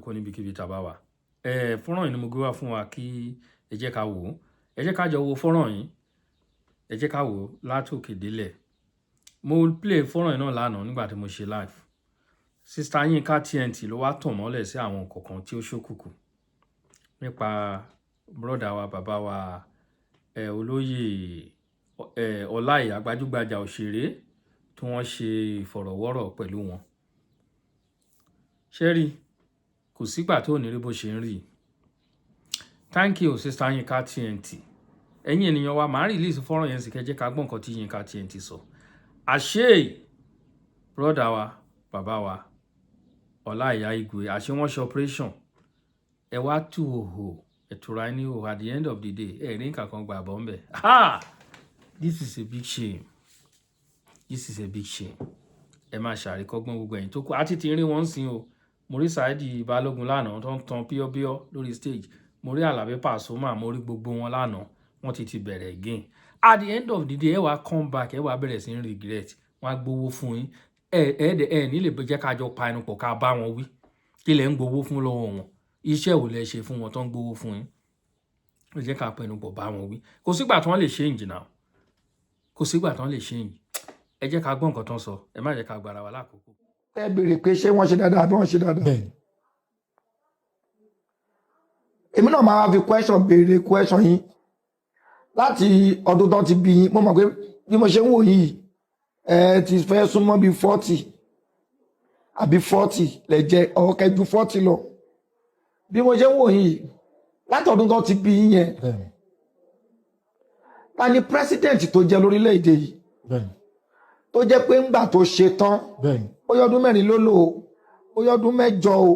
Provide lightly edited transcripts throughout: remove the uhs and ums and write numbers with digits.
lóko níbikíbi tá bá wà. Fọ́nrán yìí ni mo gbé wá fún wa kí ẹ jẹ́ ká wò ó. Ẹ jẹ́ ká jọ wo fọ́nrán yìí. Ẹ jẹ́ ká wò ó látòkè délẹ̀. Mo play fọ́nrán yìí náà lánàá nígbà tí mo ṣe live. Sister Yinka TNT ló wá tàn mọ́lẹ̀ sí àwọn kọ̀ọ̀kan tí ó ṣókùnkùn nípa brother wa bàbá wa olóyè Ọláìyá gbajúgbajà òṣèré tí wọ́n ṣe ìfọ̀rọ̀wọ́rọ̀ pẹ̀lú wọn. Ṣẹ́rí kò sígbà tó ní rí bó ṣe ń rí. Thank you Sister Yinka TNT. Ẹ̀yin ènìyàn wa máa release fọ́nrán yẹn sì kẹ́ jẹ́ ká gbọ́ nǹkan tí Yinka TNT sọ. Àṣé brother wa bàbá wa Ọláìyá Igwe àṣé wọ́n ṣe operation. Ẹ wá tú òhò ẹ̀tura ní òhò at the end of the day ẹ̀ ní nǹkan kan gbà bọ́ ń bẹ̀. This is a big shame. This is a big shame. Ẹ máa ṣàríkọ́gbọ́n gbogbo ẹ̀yin tó kù. Àti ti rí wọn sìn o. Mo rí Saidi Balógun lánàá tó ń tan píọ́píọ́ lórí stage. Mo rí Alabi Pasuma, mo rí gbogbo wọn lánàá. Wọ́n ti bẹ̀rẹ̀ again. At the end of the day ẹ wá come back ẹ wá bẹ̀rẹ̀ sí regret. Wọ́n á gbowó fún yín. Ẹ ní lè jẹ́ ká jọ pa ẹnu pọ̀ ká bá wọn wí. Kí lẹ ń gbowó fún lọ́wọ́ wọn? Iṣẹ́ wo lẹ ṣe fún wọn tó ń gbowó fún yín? Ẹ jẹ́ ká pa ẹnu pọ̀ bá wọn wí. Kò sígbà tí wọ́n lè change now. Kò sígbà tí wọ́n lè change. Ẹ jẹ́ ká gbọ́ nǹkan tó ń sọ. Ẹ má jẹ́ ká gbára wa lákòókò. Ẹ béèrè pé ṣé wọ́n ṣe dáadáa àbí wọ́n ṣe dáadáa. Èmi náà máa fi question béèrè question yín láti ọdún tó ti bí yín. Mo mọ̀ pé bí mo ṣe ń wò yìí ẹ ti fẹ́ súnmọ́ bí 40 àbí 40 lẹ jẹ́ ọ̀kẹ́ ju 40 lọ. Bí mo ṣe ń wò yìí láti ọdún tó ti bí yín yẹn ta ni president tó jẹ́ lórílẹ̀‐èdè yìí tó jẹ́ pé ńgbà tó ṣe tán ó yọdún 4 ló lò ó yọdún 8 o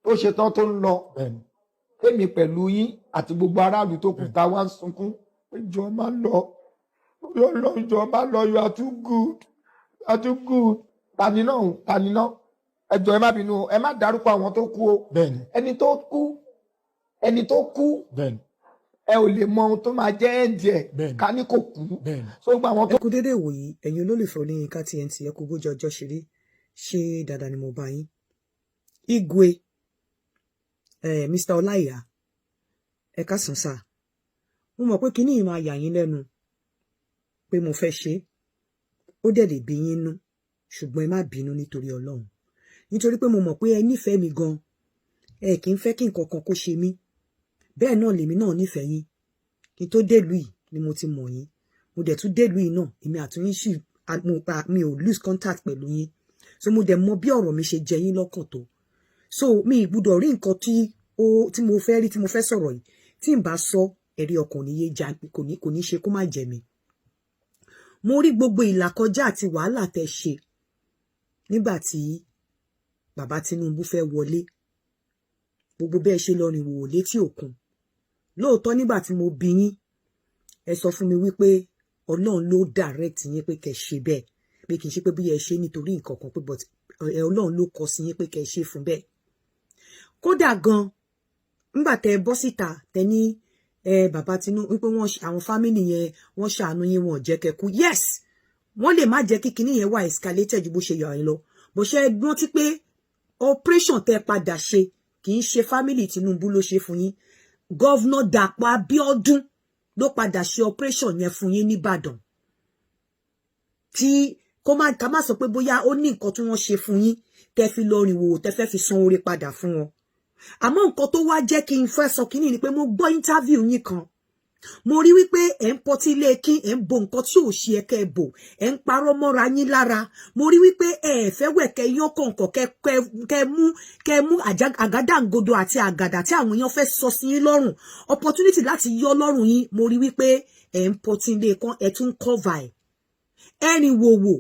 tó ṣe tán tó ń lọ èmi pẹ̀lú yín àti gbogbo aráàlú tó kù tá wá ń sunkún ìjọ máa lọ ìjọ máa lọ you are too good you are too good tani náà ẹjọ ẹ má bínú ẹ má dárúkọ àwọn tó kú o ẹni tó kú ẹ ò lè mọ ohun tó máa jẹ́ ẹ̀ǹdì ká ní kò kú so gba àwọn tó. ẹ kú dédé wòyí ẹ̀yin olólùfẹ́ Oníyinka TNT ẹ kú bójú ọjọ́ ṣe dáadáa ni mo bá yín. Igwe Mr. Ọláìyá ẹ káàsán sá mo mọ̀ pé kíní yìí máa yà yín lẹ́nu pé mo fẹ́ ṣe ó dẹ̀ lè bí yín nú ṣùgbọ́n ẹ má bínú nítorí Ọlọ́run nítorí pé mo mọ̀ pé ẹ nífẹ̀ẹ́ mi gan ẹ kì í fẹ́ kí nǹkan kan kó ṣe mí bẹ́ẹ̀ náà lèmi náà nífẹ̀ẹ́ yín kí n tó délùú yìí ni mo ti mọ̀ yín mo dẹ̀ tún délùú yìí náà èmi àtúnyín sì mi ò lose contact pẹ̀lú yín so mo dẹ̀ mọ̀ bí ọ̀rọ̀ mi ṣe jẹ yín lọ́kàn tó so mi ìgbúdọ̀ rí nǹkan tí mo fẹ́ rí tí mo fẹ́ sọ̀rọ̀ yìí tí n bá sọ ẹ̀rí ọkàn níye já kò ní ṣe kó má jẹ mi mo rí gbogbo ìlàkọjá àti wàhálà tẹ́ ṣe nígbà tí bàbá Tinubu fẹ́ wọlé gbogbo bẹ́ẹ̀ ṣe lọ rìn wò létí òkun lóòótọ́ nígbà tí mo bí yín ẹ sọ fún mi wípé Ọlọ́run ló direct yín pé kẹ́ ṣe bẹ́ẹ̀ pé kì í ṣe pé bí ẹ ṣe nítorí nǹkan kan pé but Ọlọ́run ló kọ sí yín pé kẹ́ ṣe fún bẹ́ẹ̀ kódà gan nígbà tẹ́ bọ́ síta tẹ́ ní bàbá Tinubu wípé àwọn family yẹn wọ́n ṣàánú yín wọn jẹ́ kẹ́ kú yes wọ́n lè má jẹ́ kí kinní yẹn wà escalated ju bó ṣe yọ yín lọ bó ṣe gbọ́n tí pé operation tẹ́ padà ṣe kì í ṣe family Tinubu ló ṣe fún yín Governor Dàpọ̀ Abíọ́dún ló padà ṣe operation yẹn fún yín nìbàdàn tí ká má sọ pé bóyá ó ní nǹkan tí wọ́n ṣe fún yín tẹ́ fi lọ rìn wò tẹ́ fẹ́ fi san oore padà fún wọn àmọ́ nǹkan tó wá jẹ́ kí n fẹ́ sọ kínní ni pé mo gbọ́ interview yín kan mo rí wípé ẹ̀ ń pọtí ilé kí ẹ̀ ń bo nǹkan tí ò ṣe ẹ kẹ́ ẹ bò ẹ̀ ń parọ́ mọ́ra yín lára mo rí wípé ẹ̀ fẹ́ wẹ̀ kẹ́ yán kọ̀ǹkọ̀ kẹ́ mú àgádáǹgodo àti àgàdà tí àwọn èèyàn fẹ́ sọ sí yín lọ́rùn opportunity láti yọ lọ́rùn yín mo rí wípé ẹ̀ ń pọtí ilé kan ẹ̀ tún cover ẹ̀rìn wòwò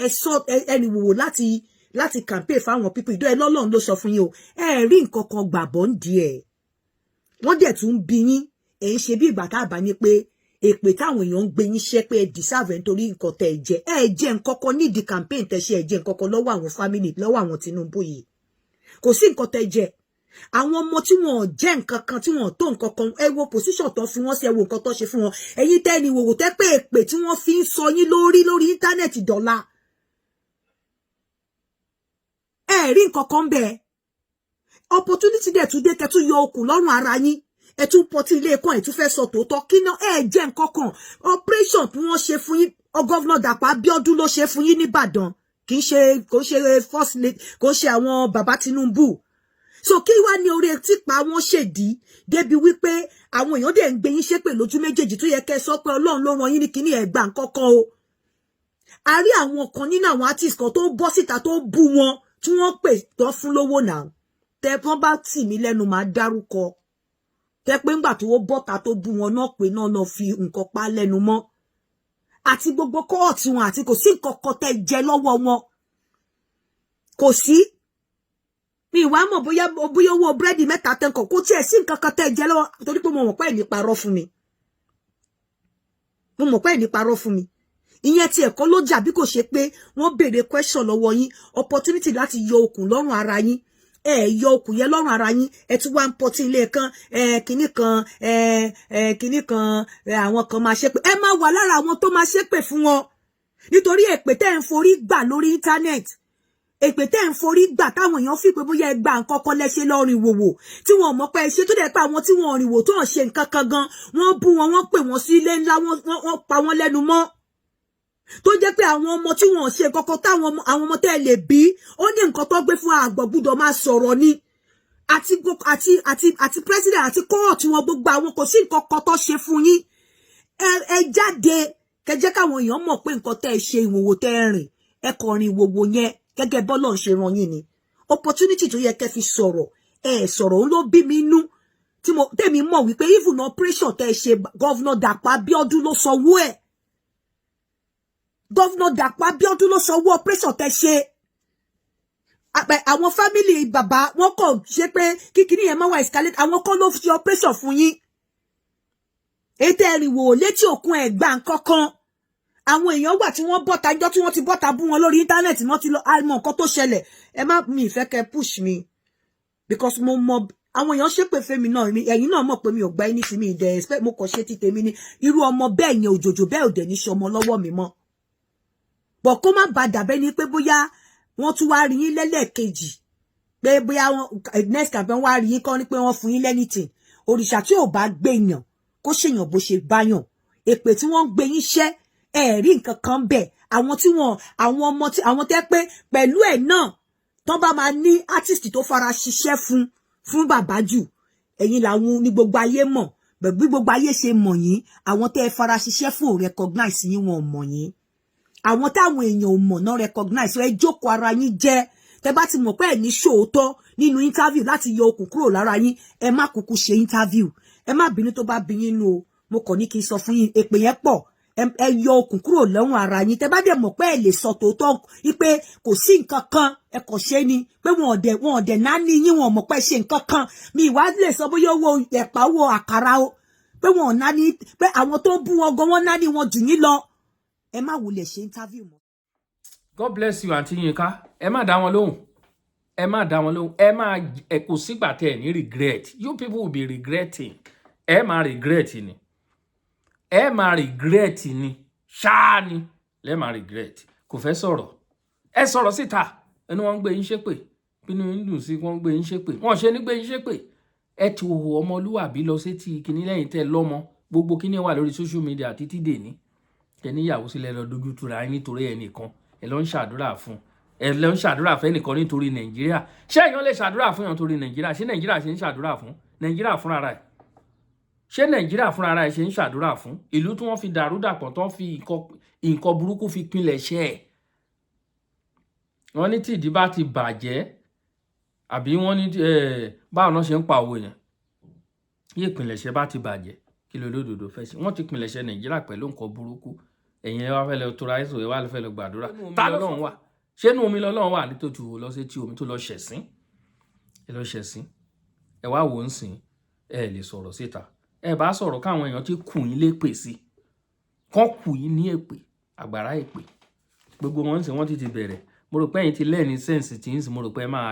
ẹ̀ sọ ẹ̀rìn wòwò láti campaign fáwọn people ìdó ẹ lọ́lọ́run ló sọ fún yín o ẹ rí nǹkan kan gbàbọ̀ ń di ẹ̀ wọ́n dẹ̀ tún bí yín ẹ̀ ń ṣe bí ìgbà tá a bá ní pé èpè táwọn èèyàn ń gbé yín ṣẹ́ pé ẹ deserve nítorí nǹkan tẹ́ ẹ jẹ́ nǹkan kan nídìí campaign tẹ́ ṣe ẹ jẹ́ nǹkan kan lọ́wọ́ àwọn family lọ́wọ́ àwọn Tinubu yìí kò sí nǹkan tẹ́ jẹ́ àwọn ọmọ tí wọn ò jẹ́ nǹkan kan tí wọn ò tó nǹkan kan ẹ wo position tó fi wọ́n sí ẹ wo nǹkan tó ṣe fún wọn ẹ̀yin tẹ́ ni wòwò tẹ́ pé èpè tí wọ́n fi ń sọ yín lórí íńtánẹ́ẹ̀tì dọ́là ẹ rí nǹkan kan bẹ́ẹ̀ opportunity dẹ̀ tún dé kẹ́ tún yọ okùn lọ́rùn ara yín ẹ tún pọtí ilé kan ẹ tún fẹ́ sọ tòótọ́ kí ná ẹ jẹ́ nǹkan kan operation tí wọ́n ṣe fún yín Governor Dàpọ̀ Abíọ́dún ló ṣe fún yín nìbàdàn kì í ṣe kò ṣe first lady kò ṣe àwọn bàbá Tinubu so kí wá ní orí tí pa wọ́n ṣèdí débi wípé àwọn èèyàn dẹ̀ ń gbé yín ṣépè lójú méjèèjì tó yẹ kẹ́ sọ pé Ọlọ́run ló rán yín ní kíní ẹ gbà nǹkan kan o a rí àwọn kan nínú àwọn artist kan tó bọ́ síta tó bú wọn tí wọ́n pè tán fún lówó náà tẹ wọ́n bá tì mí lẹ́nu máa dárúkọ tẹ pé ńgbà tó bọ́ta tó bú wọn náà pé náà lọ fi nǹkan pa lẹ́nu mọ́ àti gbogbo kóòtù wọn àti kò sí nǹkan kan tẹ jẹ lọ́wọ́ wọn kò sí mi ìwà mọ̀ bóyá owó búrẹ́dì mẹ́ta tẹ́ǹkọ̀ kó tiẹ̀ sí nǹkan kan tẹ jẹ lọ́wọ́ torí pé mo mọ̀ pé ẹ̀ ní parọ́ fún mi mo mọ̀ pé ẹ̀ ní parọ́ fún mi ìyẹn tí ẹ̀kọ́ ló jà bí kò ṣe pé wọ́n béèrè question lọ́wọ́ yín opportunity láti yọ okùn lọ́rùn ara yín yọ okùn yẹn lọ́rùn ara yín ẹ tún wá ń pọtí ilé kan kinní kan àwọn kan máa ṣépè ẹ máa wà lára àwọn tó máa ṣépè fún wọn nítorí èpè tẹ́ ń forí gbà lórí internet èpè tẹ́ ń forí gbà táwọn èèyàn fi pé bóyá ẹ gba nǹkan kan lẹ́ṣẹ̀ lọ́rìn wòwò tí wọn mọ̀ pé ṣe tó dẹ̀ pé àwọn tí wọn rìn wò tó ń ṣe nǹkan kan gan wọ́n bú wọn wọ́n pè wọ́n sí ilé ńlá wọ́n pa wọ́n lẹ́nu mọ́ tó jẹ́ pé àwọn ọmọ tí wọ́n ṣe kọ́kọ́ táwọn àwọn ọmọ tẹ́ lè bí ó ní nǹkan tó gbé fún àgbọ̀ gbọ́dọ̀ máa sọ̀rọ̀ ni àti president àti kóòtù wọn gbogbo àwọn kò sí nǹkan kan tó ṣe fún yín ẹ jáde kẹjẹ́ káwọn èèyàn mọ̀ pé nǹkan tẹ́ ṣe ìwòwò tẹ́ rìn ẹ kọrin ìwòwò yẹn gẹ́gẹ́ bọ́lọ̀ ṣe ràn yín ni opportunity tó yẹ kẹ́ fi sọ̀rọ̀ sọ̀rọ̀ òun ló bí mi inú tèmi mọ̀ wípé even operation tẹ́ ṣe Governor Dàpọ̀ Abíọ́dún ló sanwó ẹ̀ Governor Dàpọ̀ Abíọ́dún ló sanwó operation tẹ́ ṣe àwọn family bàbá wọn kò ṣe pé kíkiní yẹn máa wà escalate àwọn kan ló fi operation fún yín ètò ẹ̀rìnwó létí òkun ẹ̀gbà nǹkankan àwọn èèyàn wà tí wọ́n bọ́ta ìjọ tí wọ́n ti bọ́ta bú wọn lórí íńtánẹ́ẹ̀tì wọ́n ti lọ àmọ́ nǹkan tó ṣẹlẹ̀ ẹ má mi ìfẹ́ kẹ́ push mi because mo mọ àwọn èèyàn ṣépè fẹ́mi náà ẹ̀yin náà mọ̀ pé mi ò gba ẹni tí mi ìdẹ̀ expect mo kàn ṣe ti tèmi ni irú ọmọ bẹ́ẹ̀ yẹn òjòjò bẹ́ẹ̀ ò dẹ̀ ní ṣe ọmọ lọ́wọ́ mi mọ́ bọ̀ kó má ba dàbẹ́ ni pé bóyá wọ́n tún wá rí yín lẹ́lẹ́kejì pé bóyá next campaign wá rí yín kọ́ ni pé wọ́n fún yín lẹ́nìtì òrìṣà tí ò bá gbé yàn kó ṣèyàn bó ṣe bá yàn èpè tí wọ́n ń gbé yín ṣẹ́ rí nǹkan kan bẹ̀ àwọn tí wọ́n àwọn ọmọ tí àwọn tẹ́ pé pẹ̀lú ẹ̀ náà tán bá máa ní artist tó fara ṣiṣẹ́ fún bàbá jù ẹ̀yin làwọn ní gbogbo ayé mọ̀ bí gbogbo ayé ṣe mọ̀ yín àwọn tẹ́ fara ṣiṣẹ́ fún ò recognize yín wọn ò mọ̀ yín àwọn táwọn èèyàn ò mọ̀ náà recognize ẹ jókòó ara yín jẹ́ tẹ́ bá ti mọ̀ pé ẹ̀ ní ṣòótọ́ nínú interview láti yọ okùn kúrò lára yín ẹ má kúkú ṣe interview ẹ má bínú tó bá bí yín nù o mo kàn ní kí n sọ fún yín èpè yẹn pọ̀ ẹ yọ okùn kúrò lọ́rùn ara yín tẹ́ bá dẹ̀ mọ̀ pé ẹ lè sọ tòótọ́ wípé kò sí nǹkan kan ẹ kàn ṣe ni pé wọn ọ̀dẹ̀ náà ní yín wọn mọ̀ pé ṣe nǹkan kan mi ìwà lè sọ bóyá owó ẹ̀pà owó àkàrà o pé wọn ò náà ní pé àwọn tó bú wọn gan wọn náà ní wọn jù yín lọ ẹ má wulẹ̀ ṣe interview mọ́. God bless you Aunty Yinka ẹ má dá wọn lóhùn ẹ má dá wọn lóhùn ẹ kò sígbà tẹ́ ẹ ní regret you people will be regretting ẹ má regret ni ẹ máa regret ni ṣáá ni lẹ máa regret kò fẹ́ sọ̀rọ̀ ẹ sọ̀rọ̀ síta ẹni wọ́n ń gbé yín ṣépè bínú yín dùn sí wọ́n ń gbé yín ṣépè wọ́n ṣe ní gbé yín ṣépè ẹ ti hò ọmọlúwàbí lọ sétí kíní lẹ́yìn tẹ́ lọ́mọ gbogbo kíní wà lórí social media títí dèní ẹni ìyàwó sílẹ̀ lọ dojú tura yín nítorí ẹnìkan ẹ lọ ń ṣàdúrà fún ẹ lọ ń ṣàdúrà fún ẹnìkan nítorí Nàìjíríà ṣé èèyàn lè ṣàdúrà fún èèyàn torí Nàìjíríà ṣé Nàìjíríà ṣe ń ṣàdúrà fún Nàìjíríà fúnra rẹ̀ ṣé Nàìjíríà fúnra rẹ̀ ṣe ń ṣàdúrà fún ìlú tí wọ́n fi dàrú dàpọ̀ tó ń fi nǹkan burúkú fi pinlẹ̀ ṣẹ́ ẹ̀ wọ́n ní tí ìdí bá ti bàjẹ́ àbí wọ́n ní báwọn náà ṣe ń pa owó yẹn yí ìpìnlẹ̀ṣẹ̀ bá ti bàjẹ́ kí ló lódodo fẹ́ ṣe wọ́n ti pinlẹ̀ṣẹ̀ Nàìjíríà pẹ̀lú nǹkan burúkú ẹ̀yin ẹ wá fẹ́ lọ tora ẹ̀sùn ẹ wá fẹ́ lọ gbàdúrà ta lọ́lọ́run wà ṣé inú omi lọ́lọ́run wà nítòtú lọ sí tí omi tó lọ ṣẹ̀sín ẹ lọ ṣẹ̀sín ẹ wá wò ń sìn ẹ lè sọ̀rọ̀ síta ẹ bá sọ̀rọ̀ káwọn èèyàn ti kù yín lépè sí kán kù yín ní èpè àgbàrá èpè gbogbo wọn sì wọ́n ti bẹ̀rẹ̀ mo rò pé ẹ̀yin ti lẹ́ẹ̀ni sẹ́ǹsì tí ń sìn mo rò pé ẹ máa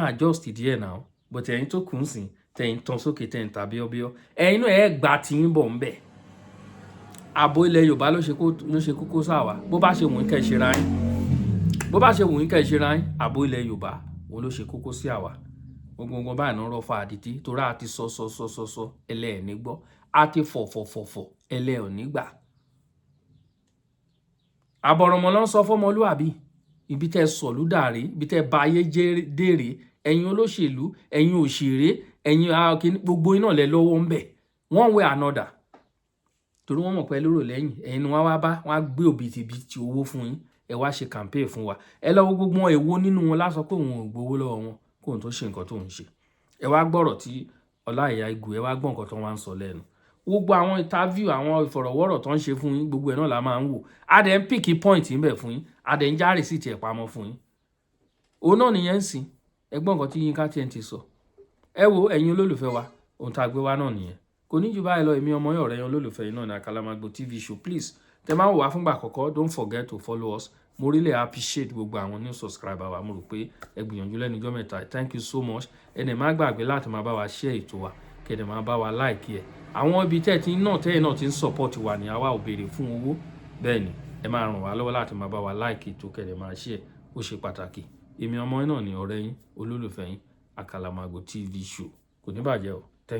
adjust díẹ̀ náà but ẹ̀yin tó kù ń sìn tẹ̀yin tán sókè tẹ̀yin tàbí ọbíọ́ ẹ̀yin náà ẹ gbà tí ń bọ̀ ń bẹ̀ ààbò ilẹ̀ Yorùbá ló ṣe kókó sáwà bó bá ṣe wù yín kẹ́ ṣe ra yín ààbò ilẹ̀ Yorùbá òun ló ṣe kókó sí àwa gbogbo báyìí náà rọ́fà àdìtí torí a ti sọ ẹlẹ́ẹ̀ní gbọ́ a ti fọ̀fọ̀fọ̀fọ̀ ẹlẹ́ẹ̀ní gbà. àbọ̀rọ̀mọ̀ ló ń sọ fọ́mọlúàbí ibi tẹ́ sọ̀lú dàrí ibi tẹ́ ba ayé dèrè ẹ̀yin olóṣèlú ẹ̀yin òṣèré ẹ̀yin gbogbo iná lẹ lọ́wọ́ ń bẹ̀ one way another torí wọ́n mọ̀ pé lérò lẹ́yìn ẹ̀yin ni wọ́n wá bá wọ́n á gbé òbítíbitì owó fún yín ẹ wá ṣe campaign fún wa ẹ lọ́wọ́ gbogbo wọn èwo nínú wọn lásọ pé òun ò gbowó lọ́wọ́ wọn kóun tó ṣe nǹkan tó ń ṣe ẹ wá gbọ́rọ̀ tí Ọláìyá Igwe ẹ wá gbọ́ nǹkan tó wá ń sọ lẹ́nu gbogbo àwọn interview àwọn ìfọ̀rọ̀wọ́rọ̀ tó ń ṣe fún yín gbogbo ẹ̀ náà la máa ń wò a dẹ̀ ń pick point ń bẹ̀ fún yín a dẹ̀ ń já receipt ẹ̀ pamọ́ fún yín òun náà nìyẹn ń sìn ẹ gbọ́ nǹkan tí Yinka TNT sọ ẹ wo ẹ̀yin olólùfẹ́ wa ohun tá a gbé wá náà nìyẹn kò ní jù báyìí lọ èmi ọmọ yọ̀rẹ́ yẹn olólùfẹ́ yìí náà ní Akalamago TV show please tẹ máa ń wò wá fúngbà àkọ́kọ́ don't forget to follow us mo really appreciate gbogbo àwọn new subscriber wa mo rò pé ẹ gbìyànjú lẹ́nu ọjọ́ mẹ́ta thank you so much ẹnì má gbàgbé láti máa bá wa share ètò wa kẹ̀dẹ̀ máa bá wa like ẹ̀ àwọn ibi tẹ́yìn náà ti ń support wa ní àwa ò béèrè fún owó bẹ́ẹ̀ ni ẹ máa ràn wá lọ́wọ́ láti máa bá wa like ètò kẹ̀dẹ̀ máa share ó ṣe pàtàkì èmi ọmọ yín náà ní ọ̀rẹ́ yín olólùfẹ́ yín Akalamago TV show kò ní bàjẹ́ o.